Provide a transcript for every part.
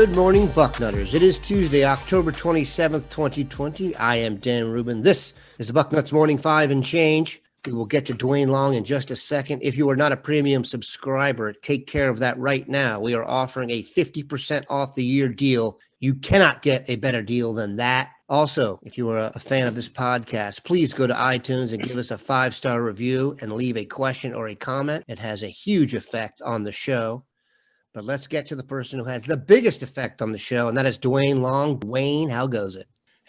Good morning, Bucknutters. It is Tuesday, October 27th, 2020. I am Dan Rubin. This is the Bucknuts Morning 5 and change. We will get to Duane Long in just a second. If you are not a premium subscriber, take care of that right now. We are offering a 50% off the year deal. You cannot get a better deal than that. Also, if you are a fan of this podcast, please go to iTunes and give us a 5-star review and leave a question or a comment. It has a huge effect on the show. But let's get to the person who has the biggest effect on the show, and that is Duane Long. Duane, how goes it?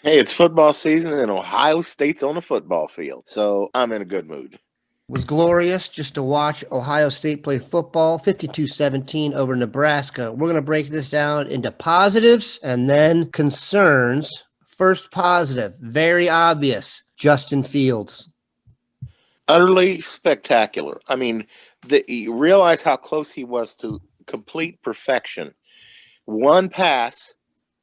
Hey, it's football season, and Ohio State's on the football field, so I'm in a good mood. It was glorious just to watch Ohio State play football, 52-17 over Nebraska. We're going to break this down into positives and then concerns. First positive, very obvious, Justin Fields. Utterly spectacular. I mean, you realize how close he was to complete perfection. One pass,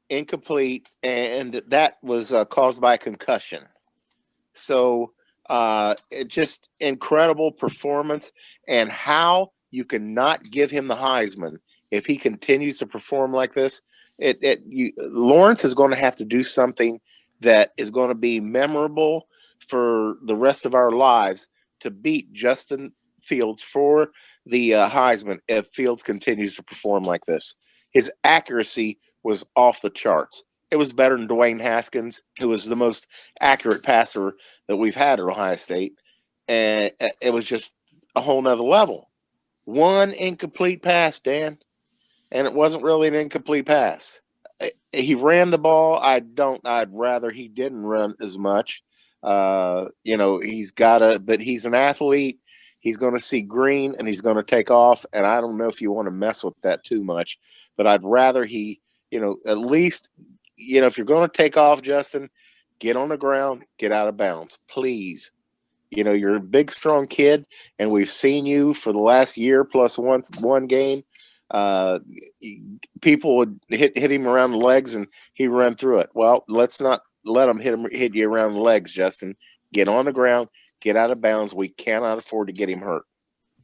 incomplete, and that was caused by a concussion. So it just incredible performance, and how you cannot give him the Heisman if he continues to perform like this. Lawrence is going to have to do something that is going to be memorable for the rest of our lives to beat Justin Fields for the Heisman if Fields continues to perform like this. His accuracy was off the charts. It was better than Dwayne Haskins, who was the most accurate passer that we've had at Ohio State. And it was just a whole nother level. One incomplete pass, Dan, and it wasn't really an incomplete pass. He ran the ball. I'd rather he didn't run as much. But he's an athlete. He's going to see green and he's going to take off. And I don't know if you want to mess with that too much, but I'd rather he, at least, if you're going to take off, Justin, get on the ground, get out of bounds, please. You're a big, strong kid, and we've seen you for the last year plus one game. People would hit him around the legs and he ran through it. Well, let's not let him hit you around the legs, Justin. Get on the ground. Get out of bounds. We cannot afford to get him hurt.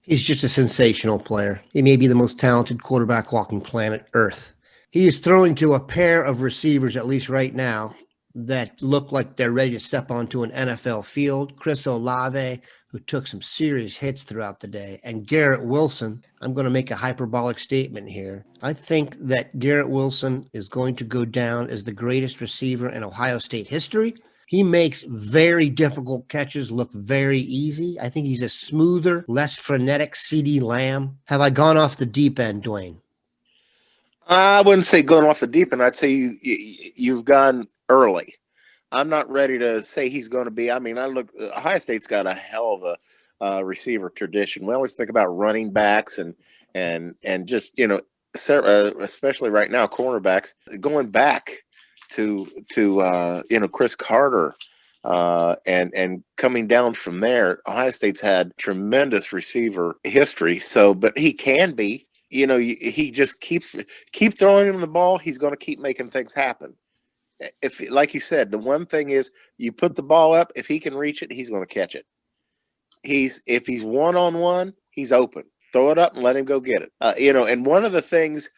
He's just a sensational player. He may be the most talented quarterback walking planet Earth. He is throwing to a pair of receivers, at least right now, that look like they're ready to step onto an NFL field. Chris Olave, who took some serious hits throughout the day, and Garrett Wilson. I'm going to make a hyperbolic statement here. I think that Garrett Wilson is going to go down as the greatest receiver in Ohio State history. He makes very difficult catches look very easy. I think he's a smoother, less frenetic CeeDee Lamb. Have I gone off the deep end, Duane? I wouldn't say going off the deep end. I'd say you've gone early. I'm not ready to say he's going to be. I mean, Ohio State's got a hell of a receiver tradition. We always think about running backs and just, especially right now, cornerbacks, going back to Chris Carter and coming down from there. Ohio State's had tremendous receiver history. So, but he can be, he just keep throwing him the ball. He's going to keep making things happen. If, like you said, the one thing is you put the ball up, if he can reach it, he's going to catch it. If he's one-on-one, he's open. Throw it up and let him go get it. And one of the things,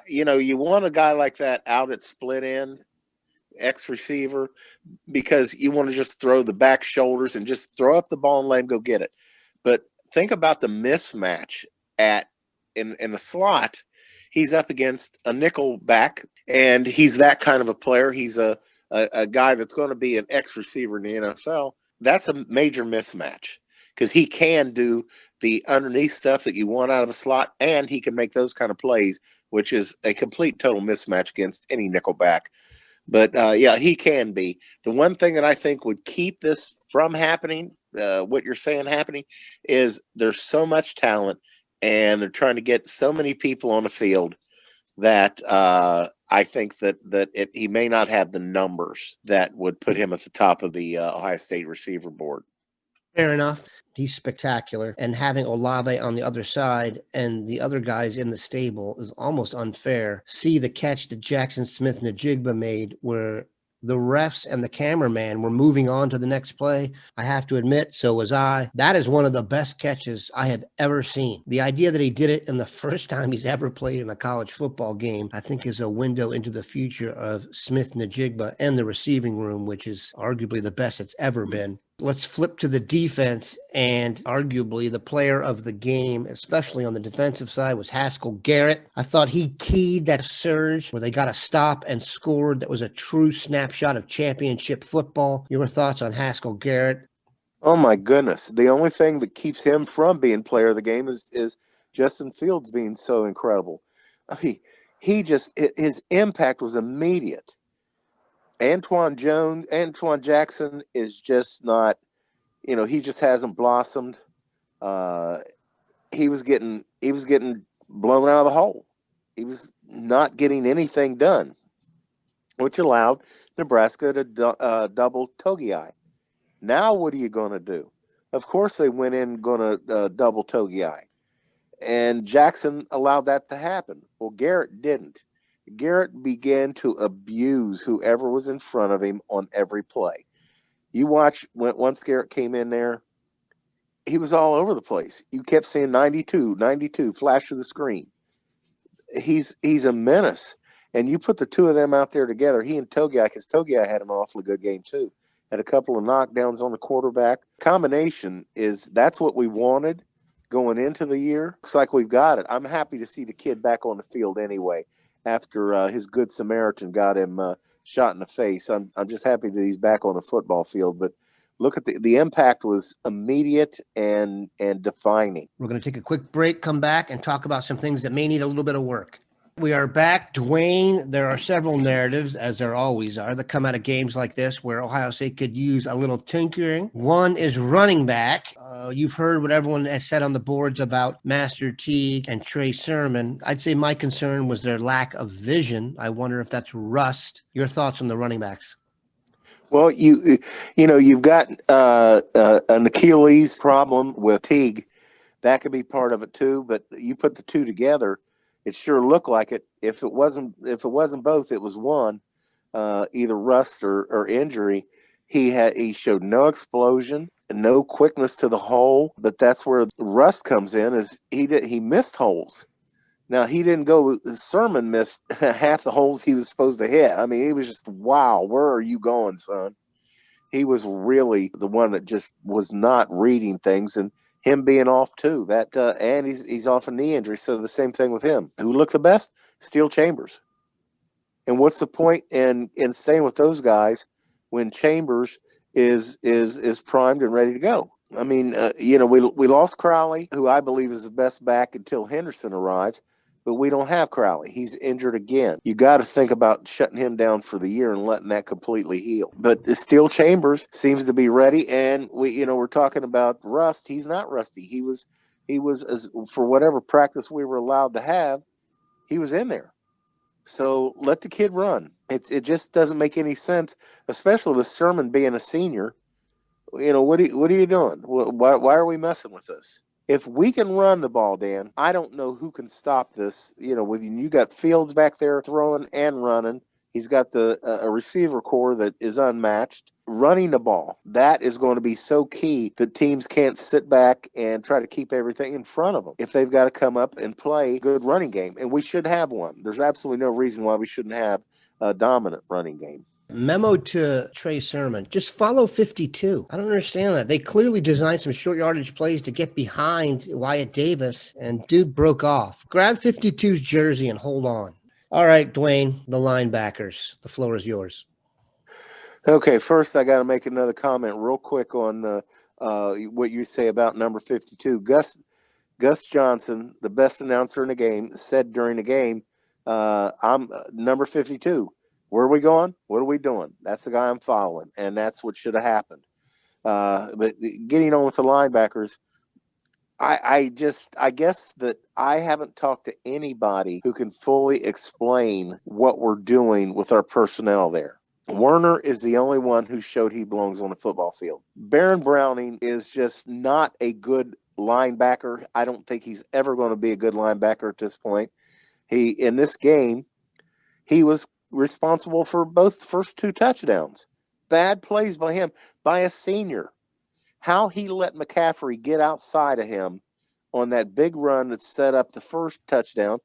you want a guy like that out at split end, X receiver, because you want to just throw the back shoulders and just throw up the ball and let him go get it. But think about the mismatch in the slot. He's up against a nickel back, and he's that kind of a player. He's a guy that's going to be an X receiver in the NFL. That's a major mismatch because he can do the underneath stuff that you want out of a slot, and he can make those kind of plays, which is a complete total mismatch against any nickel back. But, he can be. The one thing that I think would keep this from happening, what you're saying happening, is there's so much talent, and they're trying to get so many people on the field that I think that he may not have the numbers that would put him at the top of the Ohio State receiver board. Fair enough. He's spectacular. And having Olave on the other side and the other guys in the stable is almost unfair. See the catch that Jackson Smith-Njigba made where The refs and the cameraman were moving on to the next play. I have to admit, so was I. That is one of the best catches I have ever seen. The idea that he did it in the first time he's ever played in a college football game, I think is a window into the future of Smith-Njigba and the receiving room, which is arguably the best it's ever been. Let's flip to the defense, and arguably the player of the game, especially on the defensive side, was Haskell Garrett. I thought he keyed that surge where they got a stop and scored. That was a true snapshot of championship football. Your thoughts on Haskell Garrett? Oh my goodness. The only thing that keeps him from being player of the game is Justin Fields being so incredible. I mean, his impact was immediate. Antoine Jackson is just not, he just hasn't blossomed. He was getting blown out of the hole. He was not getting anything done, which allowed Nebraska to double Togiai. Now what are you going to do? Of course they went in going to double Togiai. And Jackson allowed that to happen. Well, Garrett didn't. Garrett began to abuse whoever was in front of him on every play. You watch, once Garrett came in there, he was all over the place. You kept seeing 92, flash to the screen. He's a menace. And you put the two of them out there together, he and Togiai, because Togiai had an awfully good game too. Had a couple of knockdowns on the quarterback. Combination that's what we wanted going into the year. Looks like we've got it. I'm happy to see the kid back on the field anyway. After his good Samaritan got him shot in the face, I'm just happy that he's back on the football field. But look at the impact was immediate and defining. We're going to take a quick break, come back, and talk about some things that may need a little bit of work. We are back. Duane, there are several narratives, as there always are, that come out of games like this where Ohio State could use a little tinkering. One is running back. You've heard what everyone has said on the boards about Master Teague and Trey Sermon. I'd say my concern was their lack of vision. I wonder if that's rust. Your thoughts on the running backs? Well, you've got an Achilles problem with Teague. That could be part of it too. But you put the two together, it sure looked like it. If it wasn't both, it was one, either rust or injury. He showed no explosion, no quickness to the hole. But that's where rust comes in. Is he missed holes. Now he didn't go. Sermon missed half the holes he was supposed to hit. I mean, he was just, wow, where are you going, son? He was really the one that just was not reading things, and him being off too. And he's off a knee injury, so the same thing with him. Who looked the best? Steel Chambers. And what's the point in staying with those guys when Chambers is primed and ready to go? I mean, we lost Crowley, who I believe is the best back until Henderson arrives. But we don't have Crowley. He's injured again. You got to think about shutting him down for the year and letting that completely heal. But Steel Chambers seems to be ready, and we're talking about rust. He's not rusty. He was for whatever practice we were allowed to have, he was in there. So let the kid run. It just doesn't make any sense, especially with Sermon being a senior. What are you doing? Why are we messing with this? If we can run the ball, Dan, I don't know who can stop this. You got Fields back there throwing and running. He's got a receiver core that is unmatched. Running the ball, that is going to be so key that teams can't sit back and try to keep everything in front of them. If they've got to come up and play a good running game, and we should have one. There's absolutely no reason why we shouldn't have a dominant running game. Memo to Trey Sermon. Just follow 52. I don't understand that. They clearly designed some short yardage plays to get behind Wyatt Davis, and dude broke off. Grab 52's jersey and hold on. All right, Duane, the linebackers. The floor is yours. Okay, first I got to make another comment real quick on what you say about number 52. Gus Johnson, the best announcer in the game, said during the game, I'm number 52. Where are we going? What are we doing? That's the guy I'm following, and that's what should have happened. But getting on with the linebackers, I guess that I haven't talked to anybody who can fully explain what we're doing with our personnel there. Werner is the only one who showed he belongs on the football field. Baron Browning is just not a good linebacker. I don't think he's ever going to be a good linebacker at this point. In this game, he was responsible for both first 2 touchdowns. Bad plays by him, by a senior. How he let McCaffrey get outside of him on that big run that set up the first touchdown,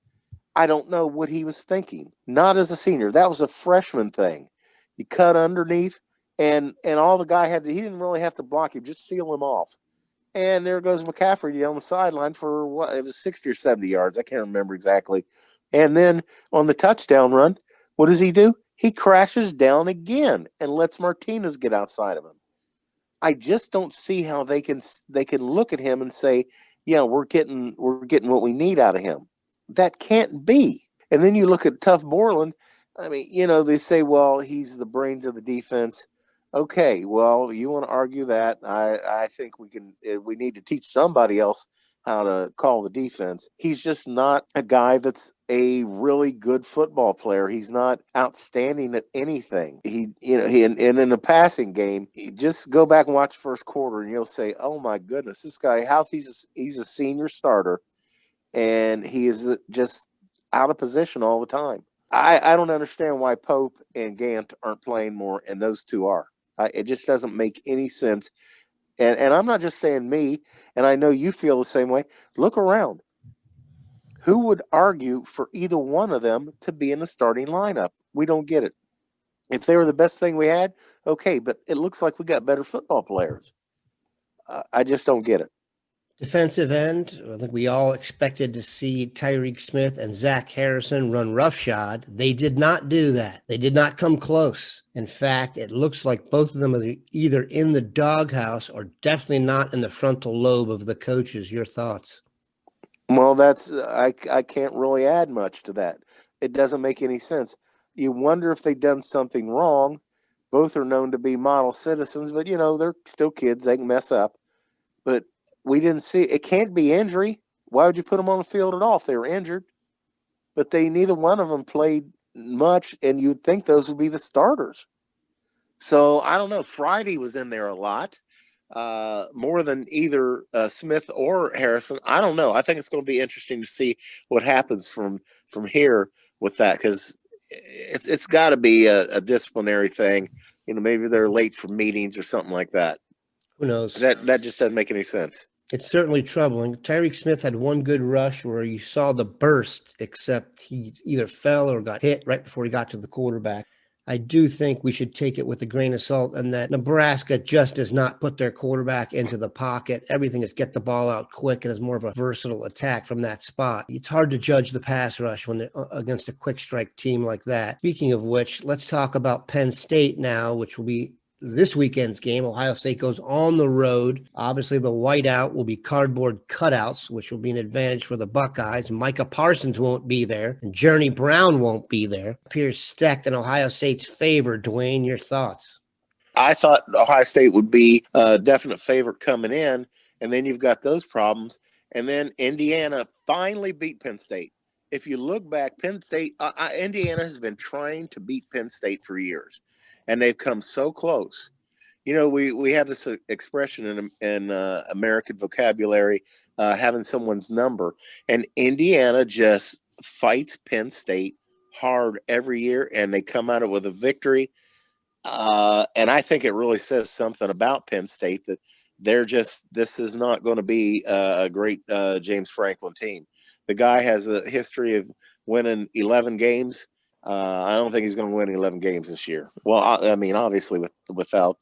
I don't know what he was thinking. Not as a senior. That was a freshman thing. You cut underneath, and all the guy had to, he didn't really have to block him, just seal him off. And there goes McCaffrey on the sideline for what? It was 60 or 70 yards. I can't remember exactly. And then on the touchdown run, what does he do? He crashes down again and lets Martinez get outside of him. I just don't see how they can look at him and say, yeah, we're getting what we need out of him. That can't be. And then you look at Tough Borland. I mean, they say, well, he's the brains of the defense. Okay, well, you want to argue that? I think we need to teach somebody else how to call the defense. He's just not a guy that's a really good football player. He's not outstanding at anything. He and in the passing game, you just go back and watch the first quarter, and you'll say, oh my goodness, this guy, he's a senior starter, and he is just out of position all the time. I don't understand why Pope and Gant aren't playing more, and those two are. It just doesn't make any sense. And I'm not just saying me, and I know you feel the same way. Look around. Who would argue for either one of them to be in the starting lineup? We don't get it. If they were the best thing we had, okay, but it looks like we got better football players. I just don't get it. Defensive end, I think we all expected to see Tyreek Smith and Zach Harrison run roughshod. They did not do that. They did not come close. In fact, it looks like both of them are either in the doghouse or definitely not in the frontal lobe of the coaches. Your thoughts? Well, I can't really add much to that. It doesn't make any sense. You wonder if they've done something wrong. Both are known to be model citizens, but, they're still kids. They can mess up. But we didn't see – it can't be injury. Why would you put them on the field at all if they were injured? But neither one of them played much, and you'd think those would be the starters. So, I don't know. Friday was in there a lot, more than either Smith or Harrison. I don't know. I think it's going to be interesting to see what happens from here with that, because it's got to be a disciplinary thing. Maybe they're late for meetings or something like that. Who knows? That just doesn't make any sense. It's certainly troubling. Tyreek Smith had one good rush where you saw the burst, except he either fell or got hit right before he got to the quarterback. I do think we should take it with a grain of salt, and that Nebraska just does not put their quarterback into the pocket. Everything is get the ball out quick and is more of a versatile attack from that spot. It's hard to judge the pass rush when they're against a quick strike team like that. Speaking of which, let's talk about Penn State now, which will be this weekend's game. Ohio State goes on the road. Obviously, the whiteout will be cardboard cutouts, which will be an advantage for the Buckeyes. Micah Parsons won't be there, and Journey Brown won't be there. Appears stacked in Ohio State's favor. Duane, your thoughts? I thought Ohio State would be a definite favorite coming in, and then you've got those problems. And then Indiana finally beat Penn State. If you look back, Penn State, Indiana has been trying to beat Penn State for years, and they've come so close. We have this expression in American vocabulary, having someone's number, and Indiana just fights Penn State hard every year, and they come out with a victory. And I think it really says something about Penn State that this is not going to be a great James Franklin team. The guy has a history of winning 11 games. I don't think he's going to win 11 games this year. Well, I mean, obviously, without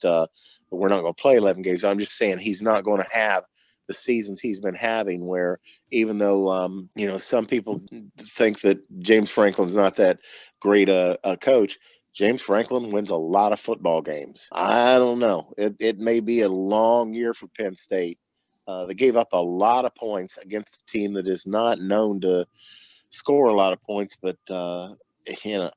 we're not going to play 11 games. I'm just saying he's not going to have the seasons he's been having, where even though some people think that James Franklin's not that great a coach, James Franklin wins a lot of football games. I don't know. It may be a long year for Penn State. They gave up a lot of points against a team that is not known to score a lot of points, but I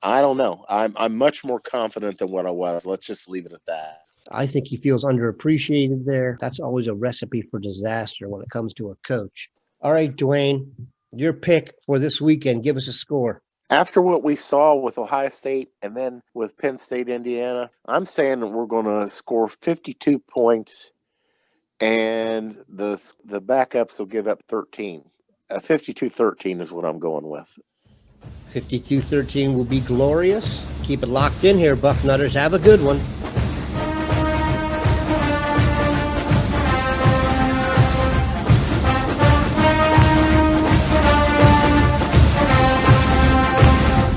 don't know. I'm much more confident than what I was. Let's just leave it at that. I think he feels underappreciated there. That's always a recipe for disaster when it comes to a coach. All right, Duane, your pick for this weekend. Give us a score. After what we saw with Ohio State and then with Penn State, Indiana, I'm saying that we're going to score 52 points, and the backups will give up 13. 52-13 is what I'm going with. 52-13 will be glorious. Keep it locked in here, Bucknutters. Have a good one.